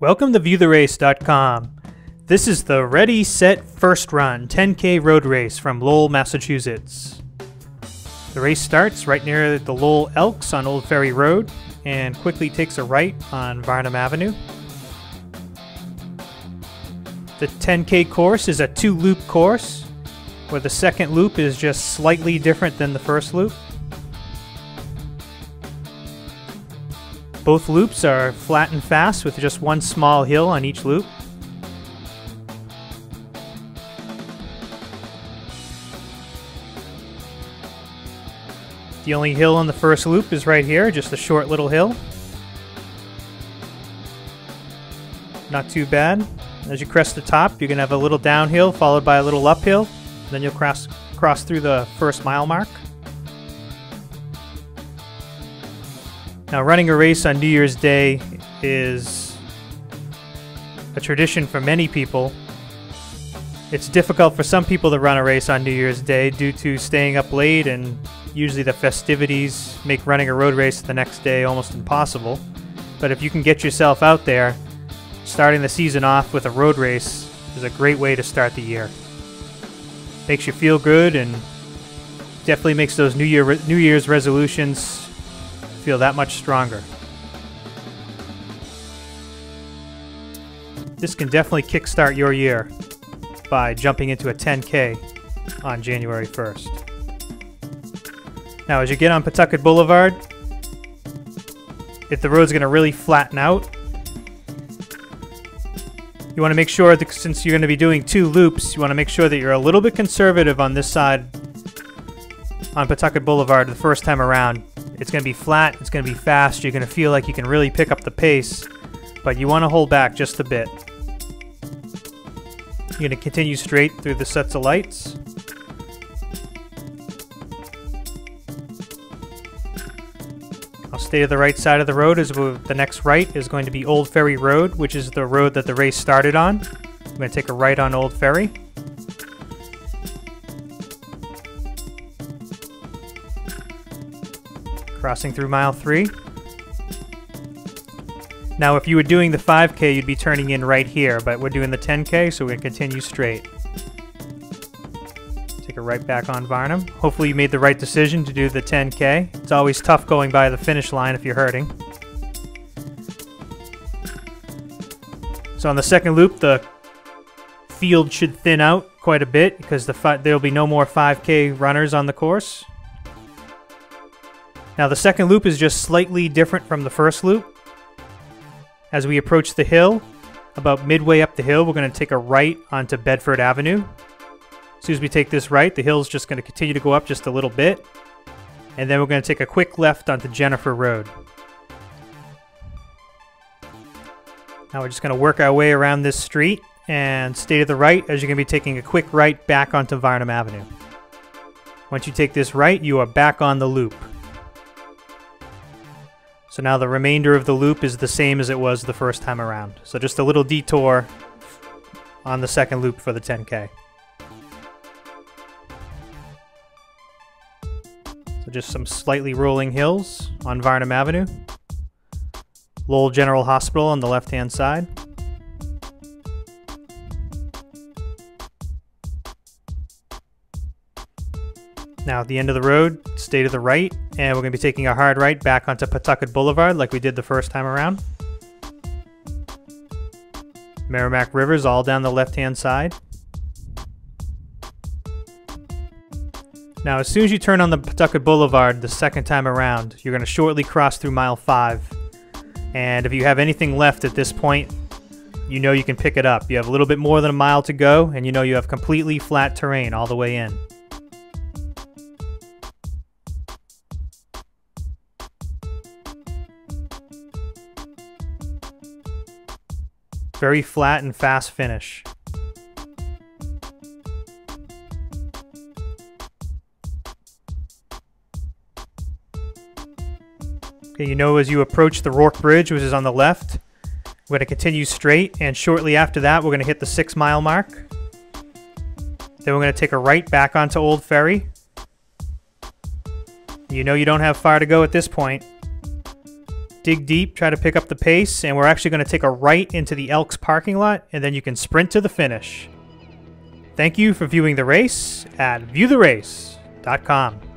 Welcome to ViewTheRace.com. This is the Ready, Set, First Run 10K road race from Lowell, Massachusetts. The race starts right near the Lowell Elks on Old Ferry Road and quickly takes a right on Varnum Avenue. The 10K course is a two-loop course, where the second loop is just slightly different than the first loop. Both loops are flat and fast with just one small hill on each loop. The only hill on the first loop is right here, just a short little hill. Not too bad. As you crest the top, you're going to have a little downhill followed by a little uphill. Then you'll cross through the first mile mark. Now, running a race on New Year's Day is a tradition for many people. It's difficult for some people to run a race on New Year's Day due to staying up late, and usually the festivities make running a road race the next day almost impossible. But if you can get yourself out there, starting the season off with a road race is a great way to start the year. Makes you feel good and definitely makes those New Year's resolutions feel that much stronger. This can definitely kickstart your year by jumping into a 10K on January 1st. Now, as you get on Pawtucket Boulevard, if the road's going to really flatten out, you want to make sure that since you're going to be doing two loops, you want to make sure that you're a little bit conservative on this side on Pawtucket Boulevard the first time around. It's going to be flat, it's going to be fast, you're going to feel like you can really pick up the pace, but you want to hold back just a bit. You're going to continue straight through the sets of lights. I'll stay to the right side of the road as the next right is going to be Old Ferry Road, which is the road that the race started on. I'm going to take a right on Old Ferry. Crossing through mile 3. Now, if you were doing the 5K, you'd be turning in right here, but we're doing the 10K, so we're going to continue straight. Take a right back on Varnum. Hopefully you made the right decision to do the 10K. It's always tough going by the finish line if you're hurting. So on the second loop, the field should thin out quite a bit because there'll be no more 5K runners on the course. Now, the second loop is just slightly different from the first loop. As we approach the hill, about midway up the hill, we're going to take a right onto Bedford Avenue. As soon as we take this right, the hill's just going to continue to go up just a little bit. And then we're going to take a quick left onto Jennifer Road. Now we're just going to work our way around this street and stay to the right as you're going to be taking a quick right back onto Varnum Avenue. Once you take this right, you are back on the loop. So now the remainder of the loop is the same as it was the first time around. So just a little detour on the second loop for the 10K. So just some slightly rolling hills on Varnum Avenue. Lowell General Hospital on the left-hand side. Now at the end of the road, stay to the right, and we're going to be taking a hard right back onto Pawtucket Boulevard like we did the first time around. Merrimack River's all down the left-hand side. Now as soon as you turn on the Pawtucket Boulevard the second time around, you're going to shortly cross through mile 5. And if you have anything left at this point, you know you can pick it up. You have a little bit more than a mile to go, and you know you have completely flat terrain all the way in. Very flat and fast finish. Okay, you know as you approach the Rourke Bridge, which is on the left, we're going to continue straight, and shortly after that we're going to hit the 6-mile mark. Then we're going to take a right back onto Old Ferry. You know you don't have far to go at this point. dig deep, try to pick up the pace, and we're actually going to take a right into the Elks parking lot, and then you can sprint to the finish. Thank you for viewing the race at viewtherace.com.